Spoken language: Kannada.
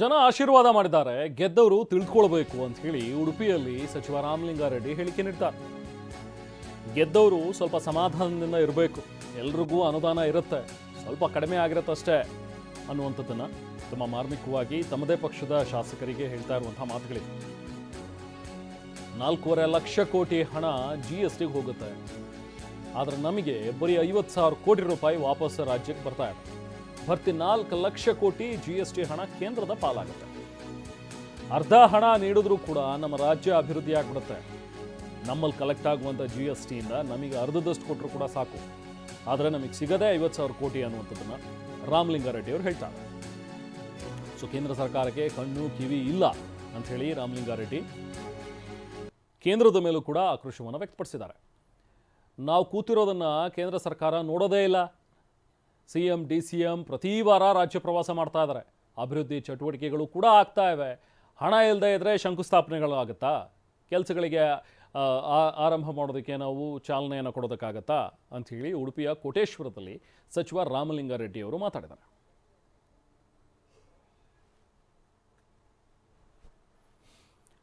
ಜನ ಆಶೀರ್ವಾದ ಮಾಡಿದ್ದಾರೆ, ಗೆದ್ದವರು ತಿಳಿದುಕೊಳ್ಳಬೇಕು ಅಂತ ಹೇಳಿ ಉಡುಪಿಯಲ್ಲಿ ಸಚಿವ ರಾಮಲಿಂಗಾರೆಡ್ಡಿ ಹೇಳಿಕೆ ನೀಡ್ತಾರೆ. ಗೆದ್ದವರು ಸ್ವಲ್ಪ ಸಮಾಧಾನದಿಂದ ಇರಬೇಕು, ಎಲ್ರಿಗೂ ಅನುದಾನ ಇರುತ್ತೆ, ಸ್ವಲ್ಪ ಕಡಿಮೆ ಆಗಿರುತ್ತಷ್ಟೇ ಅನ್ನುವಂಥದ್ದನ್ನು ತಮ್ಮ ಮಾರ್ಮಿಕವಾಗಿ ತಮ್ಮದೇ ಪಕ್ಷದ ಶಾಸಕರಿಗೆ ಹೇಳ್ತಾ ಇರುವಂತಹ ಮಾತುಗಳಿವೆ. 4.5 ಲಕ್ಷ ಕೋಟಿ ಹಣ GSTಗೆ ಹೋಗುತ್ತೆ, ಆದರೆ ನಮಗೆ ಬರೀ 50,000 ಕೋಟಿ ರೂಪಾಯಿ ವಾಪಸ್ ರಾಜ್ಯಕ್ಕೆ ಬರ್ತಾ ಇದೆ. ಭರ್ತಿ 4 ಲಕ್ಷ ಕೋಟಿ GST ಹಣ ಕೇಂದ್ರದ ಪಾಲಾಗುತ್ತೆ. ಅರ್ಧ ಹಣ ನೀಡಿದ್ರೂ ಕೂಡ ನಮ್ಮ ರಾಜ್ಯ ಅಭಿವೃದ್ಧಿ ಆಗ್ಬಿಡುತ್ತೆ. ನಮ್ಮಲ್ಲಿ ಕಲೆಕ್ಟ್ ಆಗುವಂಥ GSTಯಿಂದ ನಮಗೆ ಅರ್ಧದಷ್ಟು ಕೊಟ್ಟರು ಕೂಡ ಸಾಕು, ಆದರೆ ನಮಗೆ ಸಿಗದೆ 50,000 ಕೋಟಿ ಅನ್ನುವಂಥದ್ದನ್ನು ರಾಮಲಿಂಗಾರೆಡ್ಡಿ ಅವರು ಹೇಳ್ತಾರೆ. ಸೊ ಕೇಂದ್ರ ಸರ್ಕಾರಕ್ಕೆ ಕಣ್ಣು ಕಿವಿ ಇಲ್ಲ ಅಂಥೇಳಿ ರಾಮಲಿಂಗಾರೆಡ್ಡಿ ಕೇಂದ್ರದ ಮೇಲೂ ಕೂಡ ಆಕ್ರೋಶವನ್ನು ವ್ಯಕ್ತಪಡಿಸಿದ್ದಾರೆ. ನಾವು ಕೂತಿರೋದನ್ನು ಕೇಂದ್ರ ಸರ್ಕಾರ ನೋಡೋದೇ ಇಲ್ಲ. CM DCM ಪ್ರತಿ ವಾರ ರಾಜ್ಯ ಪ್ರವಾಸ ಮಾಡ್ತಾ ಇದ್ದಾರೆ, ಅಭಿವೃದ್ಧಿ ಚಟುವಟಿಕೆಗಳು ಕೂಡ ಆಗ್ತಾ ಇವೆ. ಹಣ ಇಲ್ಲದೆ ಇದ್ದರೆ ಶಂಕುಸ್ಥಾಪನೆಗಳು ಆಗುತ್ತಾ? ಕೆಲಸಗಳಿಗೆ ಆರಂಭ ಮಾಡೋದಕ್ಕೆ ನಾವು ಚಾಲನೆಯನ್ನು ಕೊಡೋದಕ್ಕಾಗತ್ತಾ ಅಂಥೇಳಿ ಉಡುಪಿಯ ಕೋಟೇಶ್ವರದಲ್ಲಿ ಸಚಿವ ರಾಮಲಿಂಗಾರೆಡ್ಡಿ ಅವರು ಮಾತಾಡಿದ್ದಾರೆ.